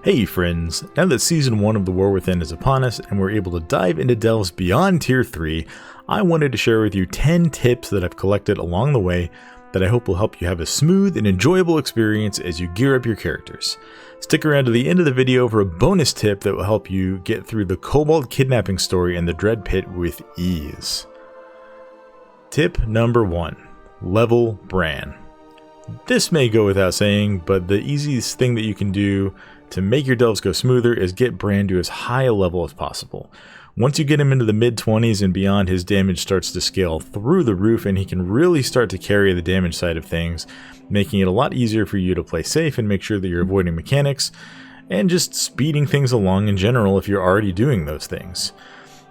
Hey friends, now that Season 1 of The War Within is upon us and we're able to dive into delves beyond Tier 3, I wanted to share with you 10 tips that I've collected along the way that I hope will help you have a smooth and enjoyable experience as you gear up your characters. Stick around to the end of the video for a bonus tip that will help you get through the Kobold kidnapping story and the Dread Pit with ease. Tip number 1. Level Brann. This may go without saying, but the easiest thing that you can do to make your delves go smoother is get Brann to as high a level as possible. Once you get him into the mid-20s and beyond, his damage starts to scale through the roof and he can really start to carry the damage side of things, making it a lot easier for you to play safe and make sure that you're avoiding mechanics and just speeding things along in general if you're already doing those things.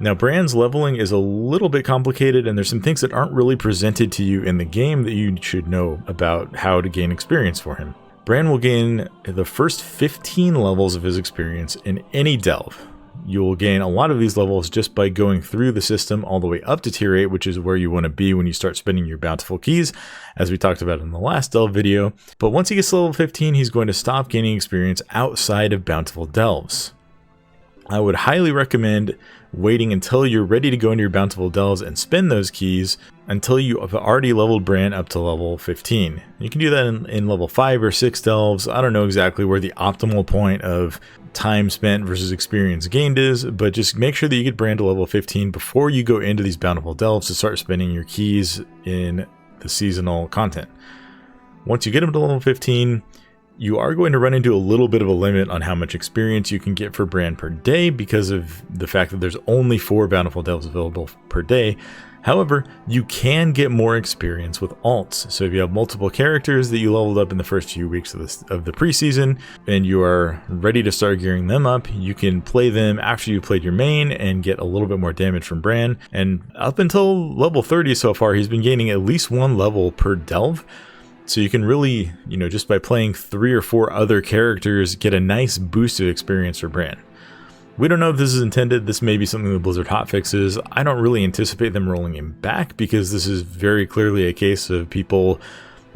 Now, Brann's leveling is a little bit complicated and there's some things that aren't really presented to you in the game that you should know about how to gain experience for him. Brann will gain the first 15 levels of his experience in any delve. You will gain a lot of these levels just by going through the system all the way up to Tier 8, which is where you want to be when you start spending your bountiful keys, as we talked about in the last delve video. But once he gets to level 15, he's going to stop gaining experience outside of bountiful delves. I would highly recommend waiting until you're ready to go into your bountiful delves and spend those keys until you have already leveled Brann up to level 15. You can do that in level 5 or 6 delves. I don't know exactly where the optimal point of time spent versus experience gained is, but just make sure that you get Brann to level 15 before you go into these bountiful delves to start spending your keys in the seasonal content. Once you get him to level 15, you are going to run into a little bit of a limit on how much experience you can get for Brann per day because of the fact that there's only 4 bountiful delves available per day. However, you can get more experience with alts. So if you have multiple characters that you leveled up in the first few weeks of the preseason and you are ready to start gearing them up, you can play them after you played your main and get a little bit more damage from Brann. And up until level 30 so far, he's been gaining at least 1 level per delve. So you can really, just by playing 3 or 4 other characters, get a nice boost of experience for Brann. We don't know if this is intended. This may be something that Blizzard hotfixes. I don't really anticipate them rolling him back because this is very clearly a case of people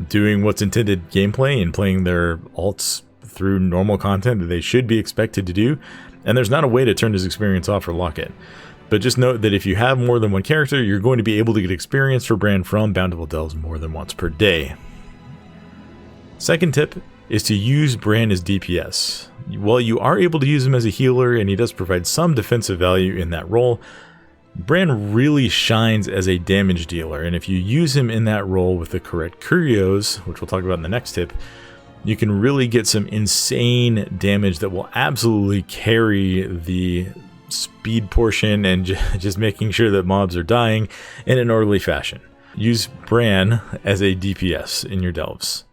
doing what's intended gameplay and playing their alts through normal content that they should be expected to do. And there's not a way to turn his experience off or lock it. But just note that if you have more than one character, you're going to be able to get experience for Brann from bountiful delves more than once per day. Second tip is to use Brann as DPS. While you are able to use him as a healer and he does provide some defensive value in that role, Brann really shines as a damage dealer, and if you use him in that role with the correct Curios, which we'll talk about in the next tip, you can really get some insane damage that will absolutely carry the speed portion and just making sure that mobs are dying in an orderly fashion. Use Brann as a DPS in your delves.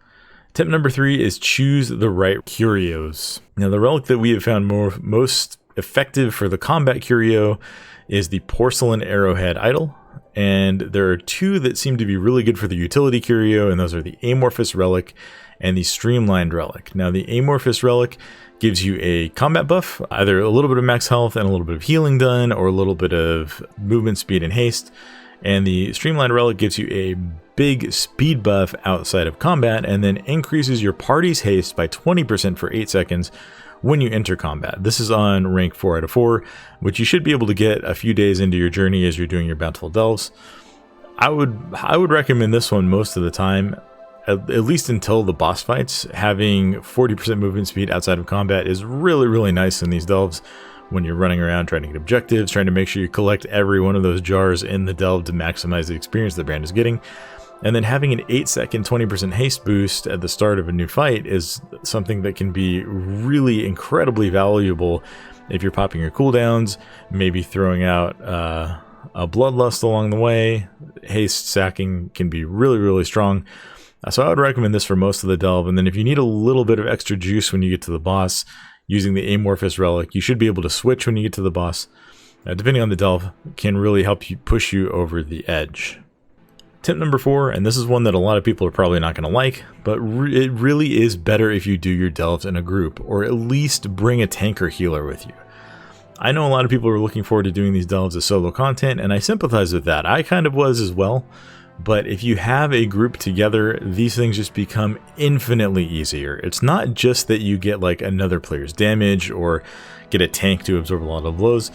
Tip number 3 is choose the right Curios. Now, the relic that we have found most effective for the combat Curio is the Porcelain Arrowhead Idol, and there are 2 that seem to be really good for the utility Curio, and those are the Amorphous Relic and the Streamlined Relic. Now, the Amorphous Relic gives you a combat buff, either a little bit of max health and a little bit of healing done, or a little bit of movement, speed, and haste. And the Streamlined Relic gives you a big speed buff outside of combat and then increases your party's haste by 20% for 8 seconds when you enter combat. This is on rank 4 out of 4, which you should be able to get a few days into your journey as you're doing your bountiful delves. I would recommend this one most of the time, at least until the boss fights. Having 40% movement speed outside of combat is really, really nice in these delves. When you're running around trying to get objectives, trying to make sure you collect every one of those jars in the delve to maximize the experience that Brann is getting. And then having an 8-second 20% haste boost at the start of a new fight is something that can be really incredibly valuable if you're popping your cooldowns, maybe throwing out a bloodlust along the way. Haste sacking can be really, really strong. So I would recommend this for most of the delve. And then if you need a little bit of extra juice when you get to the boss, using the Amorphous Relic, you should be able to switch when you get to the boss. Depending on the delve, can really help you push you over the edge. Tip number 4, and this is one that a lot of people are probably not going to like, but it really is better if you do your delves in a group, or at least bring a tank or healer with you. I know a lot of people are looking forward to doing these delves as solo content, and I sympathize with that. I kind of was as well, But if you have a group together, these things just become infinitely easier. It's not just that you get like another player's damage or get a tank to absorb a lot of blows,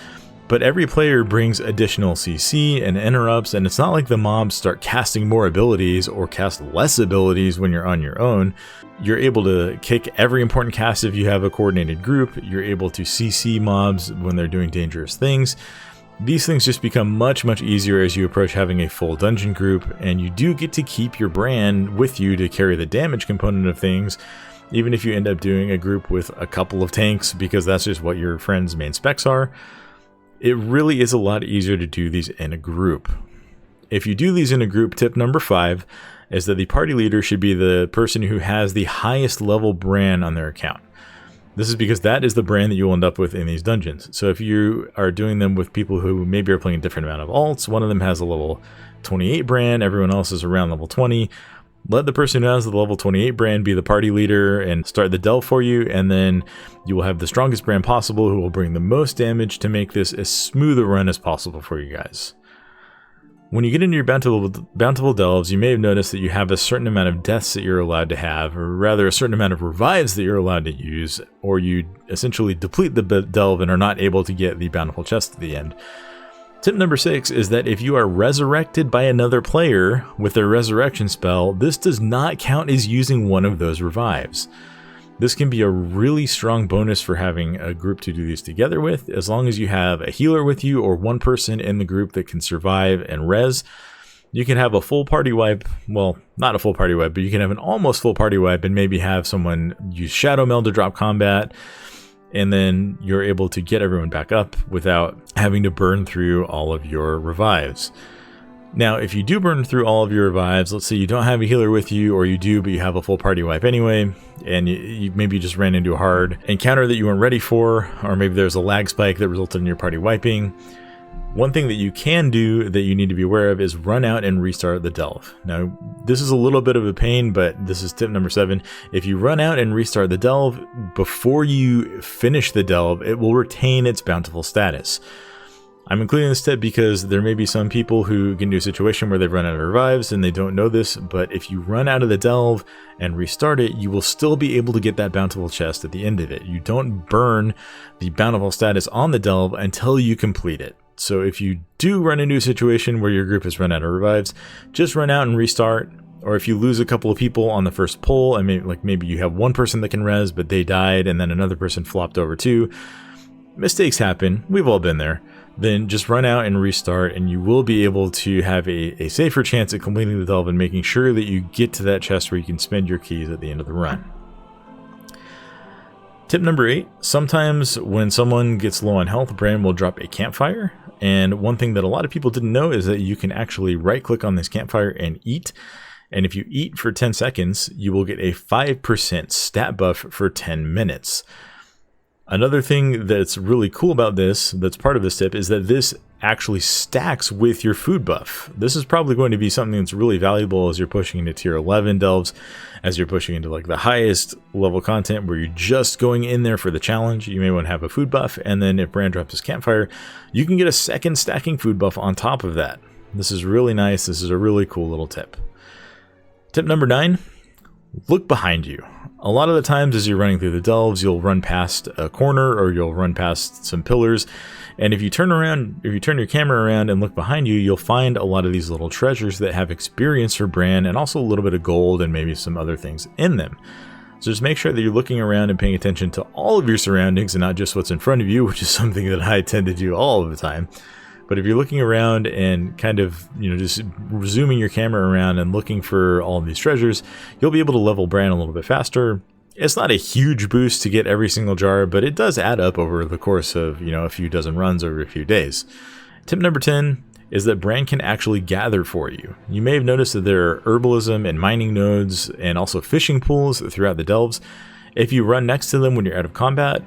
but every player brings additional CC and interrupts, and it's not like the mobs start casting more abilities or cast less abilities when you're on your own. You're able to kick every important cast if you have a coordinated group. You're able to CC mobs when they're doing dangerous things. These things just become much easier as you approach having a full dungeon group, and you do get to keep your Brann with you to carry the damage component of things, even if you end up doing a group with a couple of tanks, because that's just what your friend's main specs are. It really is a lot easier to do these in a group. If you do these in a group, tip number 5 is that the party leader should be the person who has the highest level Brann on their account. This is because that is the Brann that you'll end up with in these dungeons. So if you are doing them with people who maybe are playing a different amount of alts, one of them has a level 28 Brann, everyone else is around level 20, let the person who has the level 28 Brann be the party leader and start the delve for you, and then you will have the strongest Brann possible who will bring the most damage to make this as smooth a run as possible for you guys. When you get into your bountiful delves, you may have noticed that you have a certain amount of deaths that you're allowed to have, or rather a certain amount of revives that you're allowed to use, or you essentially deplete the delve and are not able to get the bountiful chest at the end. Tip number 6 is that if you are resurrected by another player with their resurrection spell, this does not count as using one of those revives. This can be a really strong bonus for having a group to do these together with, as long as you have a healer with you or one person in the group that can survive and res. You can have a full party wipe, well, not a full party wipe, but you can have an almost full party wipe and maybe have someone use Shadow Meld to drop combat, and then you're able to get everyone back up without having to burn through all of your revives. Now, if you do burn through all of your revives, let's say you don't have a healer with you, or you do, but you have a full party wipe anyway, and you maybe just ran into a hard encounter that you weren't ready for, or maybe there's a lag spike that resulted in your party wiping. One thing that you can do that you need to be aware of is run out and restart the delve. Now, this is a little bit of a pain, but this is tip number 7. If you run out and restart the delve, before you finish the delve, it will retain its bountiful status. I'm including this tip because there may be some people who get into a situation where they've run out of revives and they don't know this, but if you run out of the delve and restart it, you will still be able to get that bountiful chest at the end of it. You don't burn the bountiful status on the delve until you complete it. So if you do run into a situation where your group has run out of revives, just run out and restart. Or if you lose a couple of people on the first pull, I mean, like maybe you have one person that can res, but they died and then another person flopped over too. Mistakes happen. We've all been there. Then just run out and restart, and you will be able to have a safer chance at completing the delve and making sure that you get to that chest where you can spend your keys at the end of the run. Tip number 8, sometimes when someone gets low on health, Brann will drop a campfire. And one thing that a lot of people didn't know is that you can actually right click on this campfire and eat. And if you eat for 10 seconds, you will get a 5% stat buff for 10 minutes. Another thing that's really cool about this, that's part of this tip, is that this actually stacks with your food buff. This is probably going to be something that's really valuable as you're pushing into tier 11 delves, as you're pushing into like the highest level content where you're just going in there for the challenge. You may want to have a food buff, and then if Brann drops his campfire, you can get a second stacking food buff on top of that. This is really nice. This is a really cool little tip. Tip number 9, look behind you. A lot of the times as you're running through the delves, you'll run past a corner or you'll run past some pillars. And if you turn your camera around and look behind you, you'll find a lot of these little treasures that have experience for Brann and also a little bit of gold and maybe some other things in them. So just make sure that you're looking around and paying attention to all of your surroundings and not just what's in front of you, which is something that I tend to do all of the time. But if you're looking around and kind of, just zooming your camera around and looking for all of these treasures, you'll be able to level Brann a little bit faster. It's not a huge boost to get every single jar, but it does add up over the course of, a few dozen runs over a few days. Tip number 10 is that Brann can actually gather for you. You may have noticed that there are herbalism and mining nodes and also fishing pools throughout the delves. If you run next to them when you're out of combat,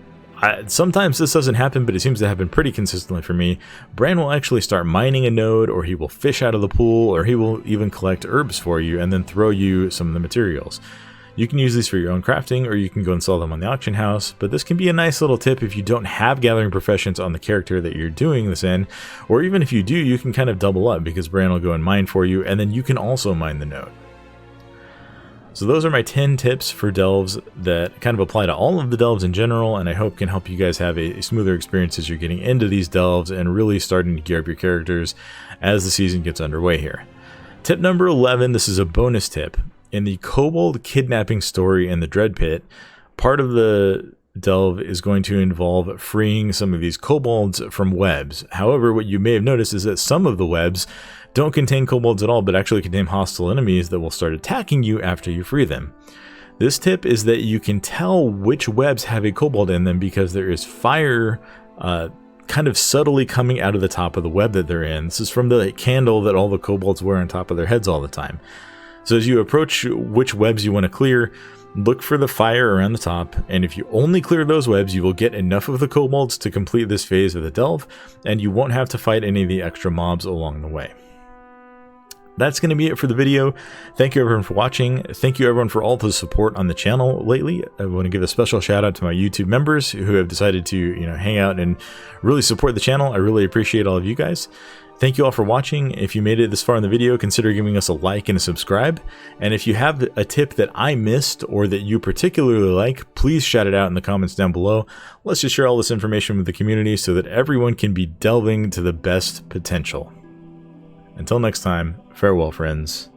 sometimes this doesn't happen, but it seems to happen pretty consistently for me. Brann will actually start mining a node, or he will fish out of the pool, or he will even collect herbs for you and then throw you some of the materials. You can use these for your own crafting, or you can go and sell them on the auction house, but this can be a nice little tip if you don't have gathering professions on the character that you're doing this in, or even if you do, you can kind of double up because Brann will go and mine for you, and then you can also mine the node. So those are my 10 tips for delves that kind of apply to all of the delves in general, and I hope can help you guys have a smoother experience as you're getting into these delves and really starting to gear up your characters as the season gets underway here. Tip number 11, this is a bonus tip. In the kobold kidnapping story in the Dread Pit, part of the delve is going to involve freeing some of these kobolds from webs. However, what you may have noticed is that some of the webs don't contain kobolds at all, but actually contain hostile enemies that will start attacking you after you free them. This tip is that you can tell which webs have a kobold in them because there is fire kind of subtly coming out of the top of the web that they're in. This is from the candle that all the kobolds wear on top of their heads all the time. So as you approach which webs you want to clear, look for the fire around the top, and if you only clear those webs, you will get enough of the kobolds to complete this phase of the delve, and you won't have to fight any of the extra mobs along the way. That's going to be it for the video. Thank you everyone for watching. Thank you everyone for all the support on the channel lately. I want to give a special shout out to my YouTube members who have decided to, hang out and really support the channel. I really appreciate all of you guys. Thank you all for watching. If you made it this far in the video, consider giving us a like and a subscribe. And if you have a tip that I missed or that you particularly like, please shout it out in the comments down below. Let's just share all this information with the community so that everyone can be delving to the best potential. Until next time, farewell friends.